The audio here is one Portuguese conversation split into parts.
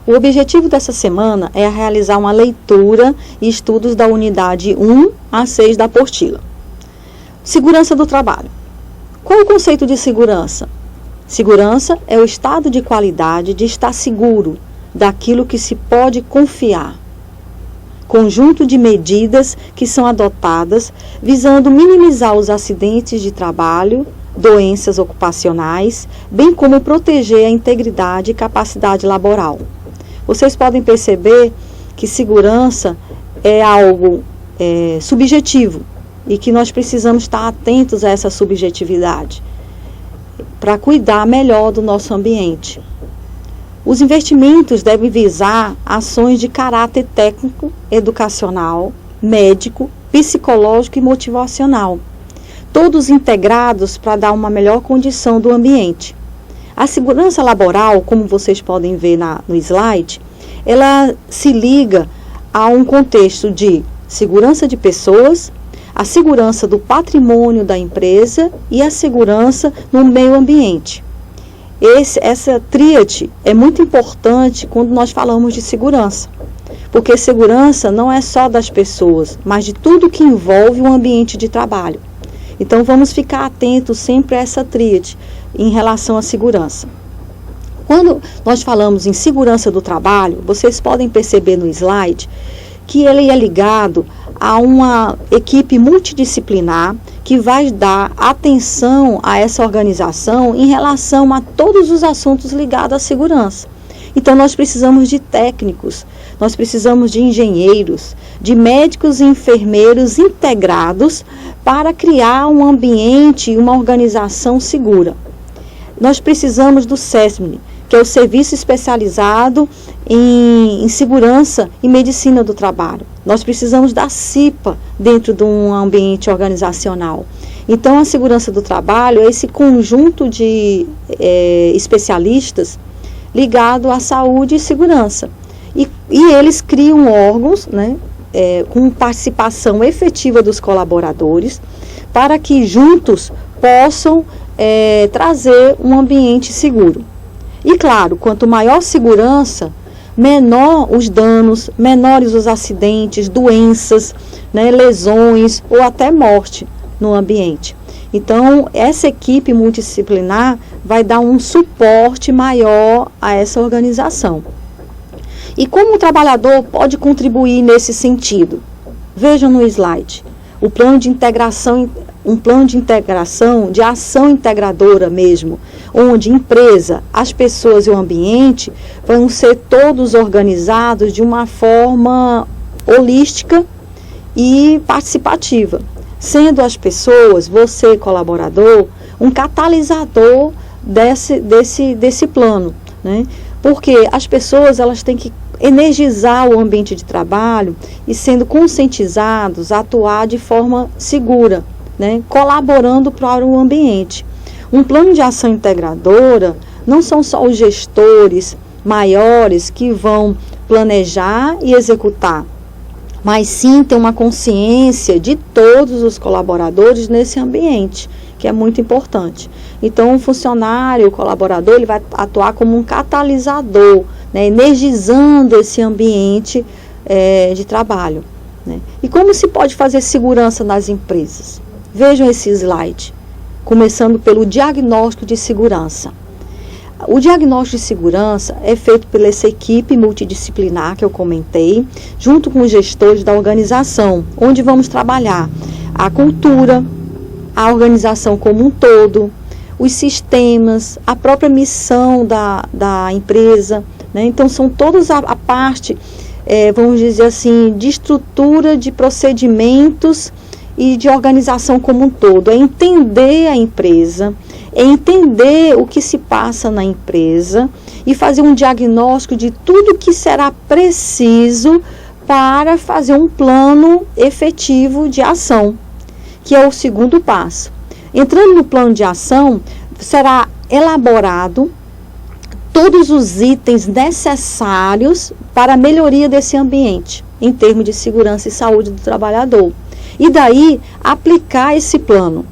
O objetivo dessa semana é realizar uma leitura e estudos da unidade 1 a 6 da apostila. Segurança do trabalho. Qual é o conceito de segurança? Segurança é o estado de qualidade de estar seguro daquilo que se pode confiar. Conjunto de medidas que são adotadas visando minimizar os acidentes de trabalho, doenças ocupacionais, bem como proteger a integridade e capacidade laboral. Vocês podem perceber que segurança é algo subjetivo e que nós precisamos estar atentos a essa subjetividade para cuidar melhor do nosso ambiente. Os investimentos devem visar ações de caráter técnico, educacional, médico, psicológico e motivacional, todos integrados para dar uma melhor condição do ambiente. A segurança laboral, como vocês podem ver no slide, ela se liga a um contexto de segurança de pessoas, a segurança do patrimônio da empresa e a segurança no meio ambiente. Essa tríade é muito importante quando nós falamos de segurança, porque segurança não é só das pessoas, mas de tudo que envolve o ambiente de trabalho. Então vamos ficar atentos sempre a essa tríade em relação à segurança. Quando nós falamos em segurança do trabalho, vocês podem perceber no slide que ele é ligado a uma equipe multidisciplinar que vai dar atenção a essa organização em relação a todos os assuntos ligados à segurança. Então, nós precisamos de técnicos, nós precisamos de engenheiros, de médicos e enfermeiros integrados para criar um ambiente e uma organização segura. Nós precisamos do SESMIN, que é o Serviço Especializado em Segurança e Medicina do Trabalho. Nós precisamos da CIPA dentro de um ambiente organizacional. Então, a segurança do trabalho é esse conjunto de especialistas ligado à saúde e segurança. E eles criam órgãos, né, com participação efetiva dos colaboradores, para que juntos possam trazer um ambiente seguro. E claro, quanto maior segurança, menor os danos, menores os acidentes, doenças, né, lesões ou até morte no ambiente. Então, essa equipe multidisciplinar vai dar um suporte maior a essa organização. E como o trabalhador pode contribuir nesse sentido? Vejam no slide. O plano de integração, um plano de integração, de ação integradora mesmo, onde empresa, as pessoas e o ambiente vão ser todos organizados de uma forma holística e participativa, sendo as pessoas, você colaborador, um catalisador desse plano, né? Porque as pessoas elas têm que energizar o ambiente de trabalho e sendo conscientizados a atuar de forma segura, né? Colaborando para o ambiente. Um plano de ação integradora não são só os gestores maiores que vão planejar e executar, mas sim ter uma consciência de todos os colaboradores nesse ambiente, que é muito importante. Então, o funcionário, o colaborador, ele vai atuar como um catalisador, né, energizando esse ambiente de trabalho, né? E como se pode fazer segurança nas empresas? Vejam esse slide, começando pelo diagnóstico de segurança. O diagnóstico de segurança é feito pela essa equipe multidisciplinar que eu comentei, junto com os gestores da organização, onde vamos trabalhar a cultura, a organização como um todo, os sistemas, a própria missão da empresa, né? Então, são todos a parte, vamos dizer assim, de estrutura, de procedimentos e de organização como um todo. É entender a empresa, é entender o que se passa na empresa e fazer um diagnóstico de tudo que será preciso para fazer um plano efetivo de ação, que é o segundo passo. Entrando no plano de ação, será elaborado todos os itens necessários para a melhoria desse ambiente, em termos de segurança e saúde do trabalhador. E daí, aplicar esse plano.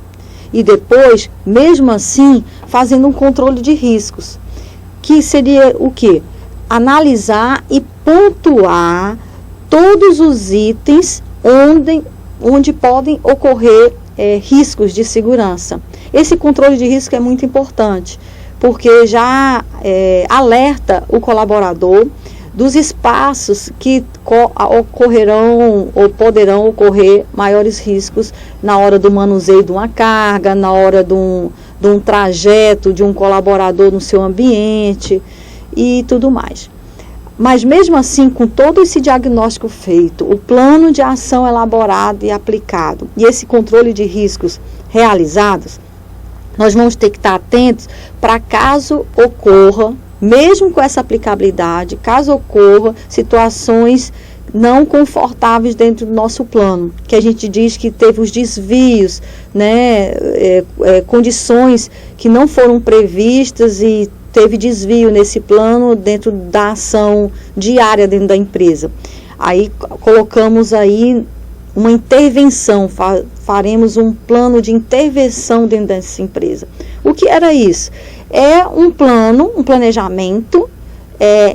E depois, mesmo assim, fazendo um controle de riscos. Que seria o quê? analisar e pontuar todos os itens onde podem ocorrer riscos de segurança. Esse controle de risco é muito importante, porque já alerta o colaborador dos espaços que ocorrerão ou poderão ocorrer maiores riscos na hora do manuseio de uma carga, na hora de um trajeto de um colaborador no seu ambiente e tudo mais. Mas mesmo assim, com todo esse diagnóstico feito, o plano de ação elaborado e aplicado e esse controle de riscos realizados, nós vamos ter que estar atentos para caso ocorra, mesmo com essa aplicabilidade, caso ocorra situações não confortáveis dentro do nosso plano, que a gente diz que teve os desvios, né, condições que não foram previstas e teve desvio nesse plano dentro da ação diária dentro da empresa. Aí colocamos aí uma intervenção, faremos um plano de intervenção dentro dessa empresa. O que era isso? É um plano, um planejamento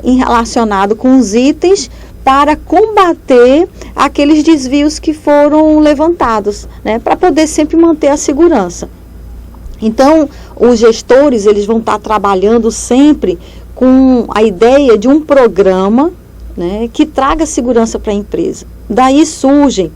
relacionado com os itens para combater aqueles desvios que foram levantados, né, para poder sempre manter a segurança. Então, os gestores, eles vão estar trabalhando sempre com a ideia de um programa, né, que traga segurança para a empresa. Daí surgem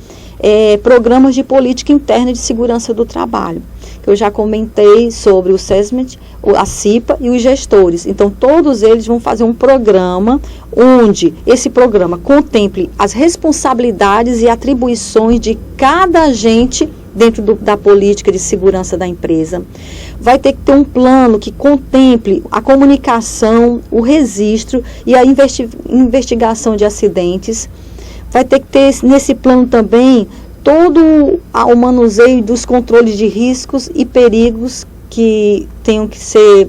programas de política interna de segurança do trabalho, que eu já comentei sobre o SESMET, a CIPA e os gestores. Então, todos eles vão fazer um programa onde esse programa contemple as responsabilidades e atribuições de cada agente dentro da política de segurança da empresa. Vai ter que ter um plano que contemple a comunicação, o registro e a investigação de acidentes. Vai ter que ter nesse plano também todo o manuseio dos controles de riscos e perigos que tenham que ser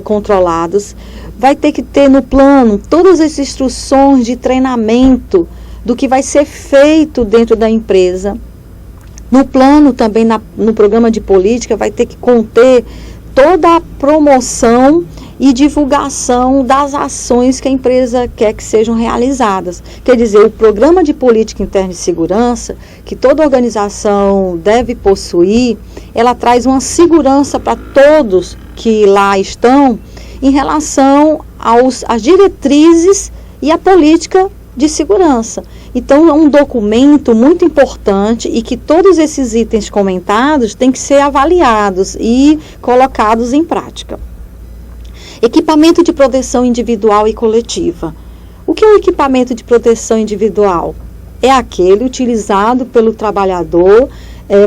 controlados. Vai ter que ter no plano todas as instruções de treinamento do que vai ser feito dentro da empresa. No plano também, no programa de política, vai ter que conter toda a promoção e divulgação das ações que a empresa quer que sejam realizadas. Quer dizer, o programa de política interna de segurança, que toda organização deve possuir, ela traz uma segurança para todos que lá estão em relação às diretrizes e à política de segurança. Então, é um documento muito importante e que todos esses itens comentados têm que ser avaliados e colocados em prática. Equipamento de proteção individual e coletiva. O que é o equipamento de proteção individual? É aquele utilizado pelo trabalhador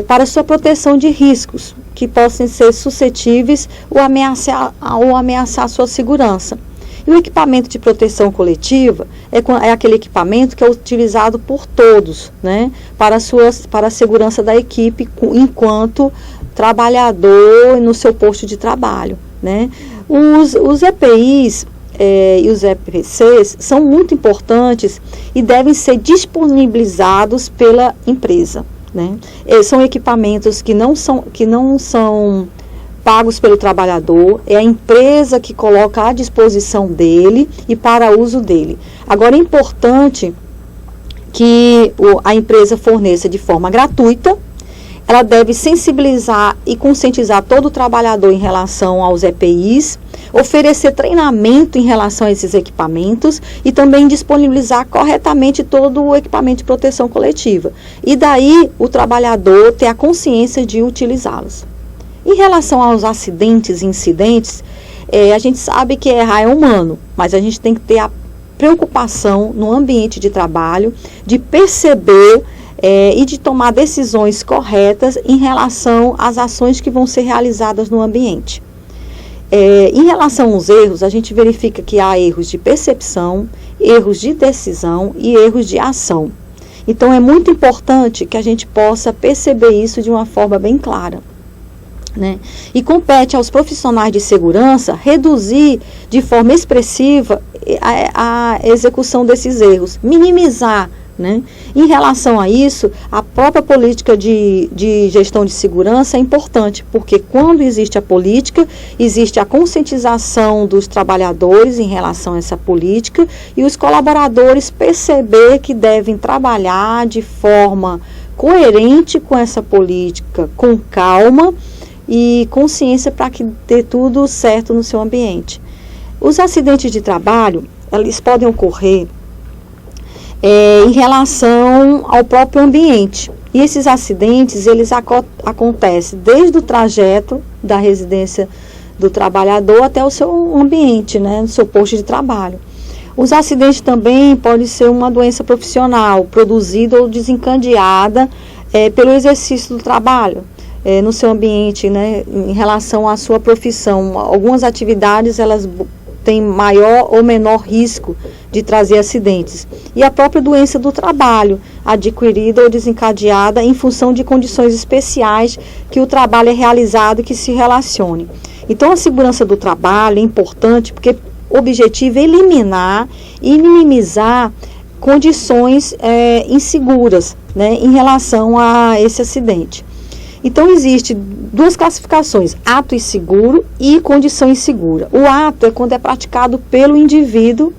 para sua proteção de riscos que possam ser suscetíveis ou ameaçar sua segurança. E o equipamento de proteção coletiva é aquele equipamento que é utilizado por todos, né, para a segurança da equipe enquanto trabalhador no seu posto de trabalho, né. Os EPIs e os EPCs são muito importantes e devem ser disponibilizados pela empresa, né. São equipamentos que não são pagos pelo trabalhador, é a empresa que coloca à disposição dele e para uso dele. Agora, é importante que a empresa forneça de forma gratuita, ela deve sensibilizar e conscientizar todo o trabalhador em relação aos EPIs, oferecer treinamento em relação a esses equipamentos e também disponibilizar corretamente todo o equipamento de proteção coletiva. E daí o trabalhador ter a consciência de utilizá-los. Em relação aos acidentes e incidentes, a gente sabe que errar é humano, mas a gente tem que ter a preocupação no ambiente de trabalho, de perceber e de tomar decisões corretas em relação às ações que vão ser realizadas no ambiente. Em relação aos erros, a gente verifica que há erros de percepção, erros de decisão e erros de ação. Então, é muito importante que a gente possa perceber isso de uma forma bem clara, né? E compete aos profissionais de segurança reduzir de forma expressiva a execução desses erros, minimizar né? Em relação a isso, a própria política de gestão de segurança é importante, porque quando existe a política, existe a conscientização dos trabalhadores em relação a essa política e os colaboradores perceber que devem trabalhar de forma coerente com essa política, com calma e consciência para que dê tudo certo no seu ambiente. Os acidentes de trabalho, eles podem ocorrer em relação ao próprio ambiente. E esses acidentes, eles acontecem desde o trajeto da residência do trabalhador até o seu ambiente, né, no seu posto de trabalho. Os acidentes também podem ser uma doença profissional, produzida ou desencadeada pelo exercício do trabalho no seu ambiente, né, em relação à sua profissão. Algumas atividades, elas têm maior ou menor risco de trazer acidentes. E a própria doença do trabalho, adquirida ou desencadeada em função de condições especiais que o trabalho é realizado e que se relacione. Então, a segurança do trabalho é importante porque o objetivo é eliminar e minimizar condições inseguras, né, em relação a esse acidente. Então, existem duas classificações, ato inseguro e condição insegura. O ato é quando é praticado pelo indivíduo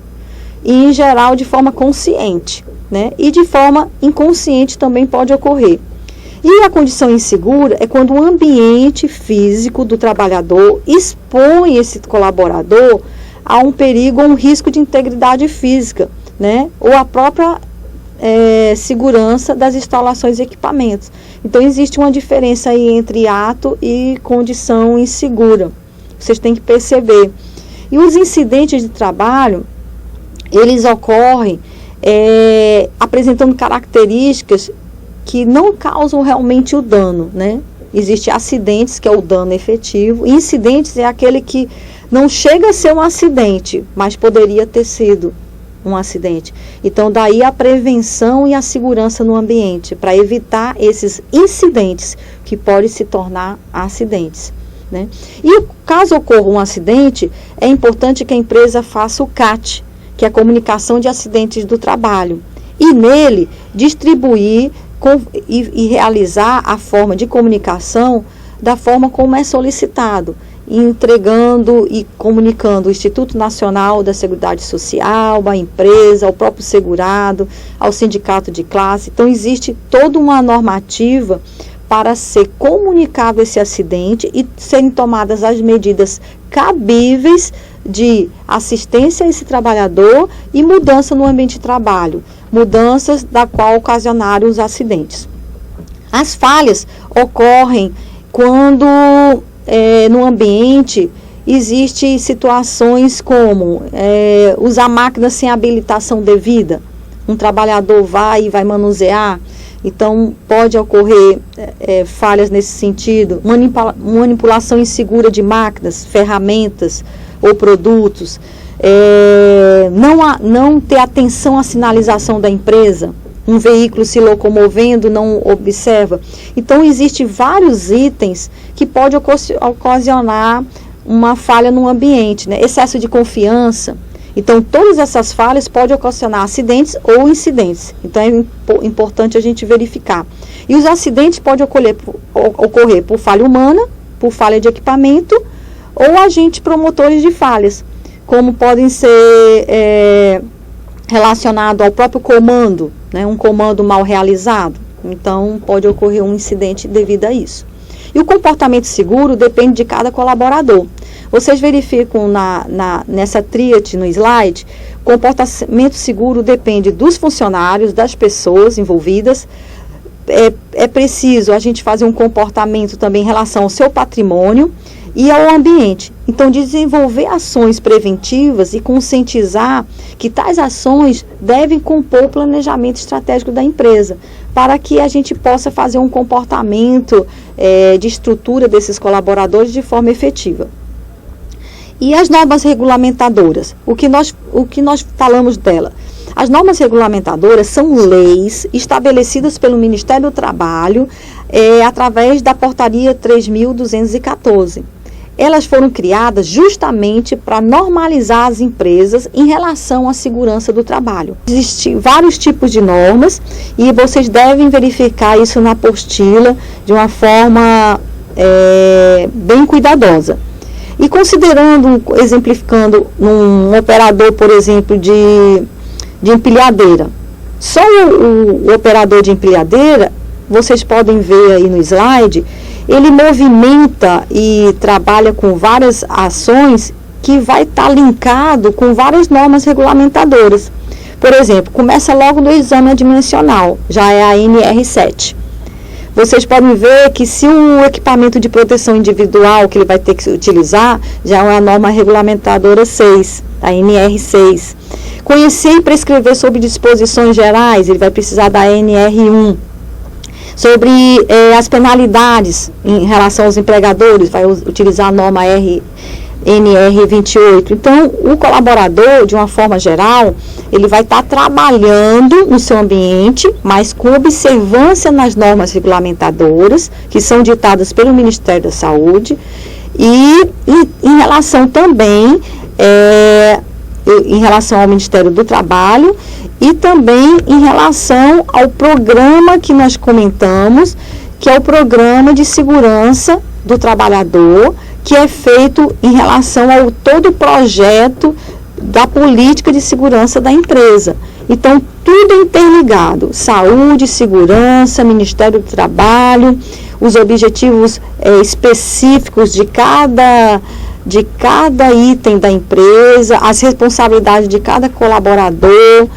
e, em geral, de forma consciente, né? E de forma inconsciente também pode ocorrer. E a condição insegura é quando o ambiente físico do trabalhador expõe esse colaborador a um perigo ou um risco de integridade física, né? Ou a própria segurança das instalações e equipamentos. Então, existe uma diferença aí entre ato e condição insegura. Vocês têm que perceber. E os incidentes de trabalho, eles ocorrem apresentando características que não causam realmente o dano, né? Existem acidentes, que é o dano efetivo, e incidentes é aquele que não chega a ser um acidente, mas poderia ter sido um acidente. Então, daí a prevenção e a segurança no ambiente, para evitar esses incidentes que podem se tornar acidentes, né? E caso ocorra um acidente, é importante que a empresa faça o CAT, que é a comunicação de acidentes do trabalho, e nele distribuir e realizar a forma de comunicação da forma como é solicitado, entregando e comunicando o Instituto Nacional da Seguridade Social, a empresa, ao próprio segurado, ao sindicato de classe. Então, existe toda uma normativa para ser comunicado esse acidente e serem tomadas as medidas cabíveis de assistência a esse trabalhador e mudança no ambiente de trabalho, mudanças da qual ocasionaram os acidentes. As falhas ocorrem quando no ambiente existem situações como usar máquinas sem habilitação devida. Um trabalhador vai manusear, então pode ocorrer falhas nesse sentido. Manipulação insegura de máquinas, ferramentas ou produtos. Não ter atenção à sinalização da empresa. Um veículo se locomovendo, não observa. Então, existem vários itens que podem ocasionar uma falha no ambiente, né? Excesso de confiança. Então, todas essas falhas podem ocasionar acidentes ou incidentes. Então, é importante a gente verificar. E os acidentes podem ocorrer por falha humana, por falha de equipamento ou agentes promotores de falhas, como podem ser relacionado ao próprio comando, né, um comando mal realizado. Então, pode ocorrer um incidente devido a isso. E o comportamento seguro depende de cada colaborador. Vocês verificam nessa tríade no slide, comportamento seguro depende dos funcionários, das pessoas envolvidas. É preciso a gente fazer um comportamento também em relação ao seu patrimônio e ao ambiente. Então, desenvolver ações preventivas e conscientizar que tais ações devem compor o planejamento estratégico da empresa, para que a gente possa fazer um comportamento de estrutura desses colaboradores de forma efetiva. E as normas regulamentadoras, o que nós falamos dela? As normas regulamentadoras são leis estabelecidas pelo Ministério do Trabalho através da portaria 3.214. elas foram criadas justamente para normalizar as empresas em relação à segurança do trabalho. Existem vários tipos de normas e vocês devem verificar isso na apostila de uma forma bem cuidadosa. E considerando, exemplificando, um operador, por exemplo, de empilhadeira. Só o operador de empilhadeira, vocês podem ver aí no slide, ele movimenta e trabalha com várias ações que vai estar linkado com várias normas regulamentadoras. Por exemplo, começa logo no exame admissional, já é a NR7. Vocês podem ver que se o equipamento de proteção individual que ele vai ter que utilizar, já é a norma regulamentadora 6, a NR6. Conhecer e prescrever sobre disposições gerais, ele vai precisar da NR1. Sobre as penalidades em relação aos empregadores, vai utilizar a norma NR28. Então, o colaborador, de uma forma geral, ele vai estar trabalhando no seu ambiente, mas com observância nas normas regulamentadoras, que são ditadas pelo Ministério da Saúde, e em relação também, em relação ao Ministério do Trabalho, e também em relação ao programa que nós comentamos, que é o Programa de Segurança do Trabalhador, que é feito em relação ao todo o projeto da política de segurança da empresa. Então, tudo interligado: saúde, segurança, Ministério do Trabalho, os objetivos específicos de cada item da empresa, as responsabilidades de cada colaborador,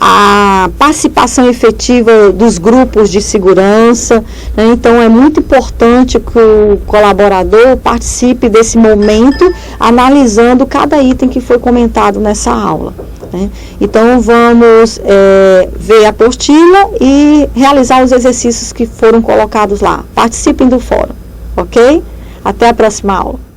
a participação efetiva dos grupos de segurança, né? Então, é muito importante que o colaborador participe desse momento, analisando cada item que foi comentado nessa aula, né? Então, vamos ver a apostila e realizar os exercícios que foram colocados lá. Participem do fórum, ok? Até a próxima aula.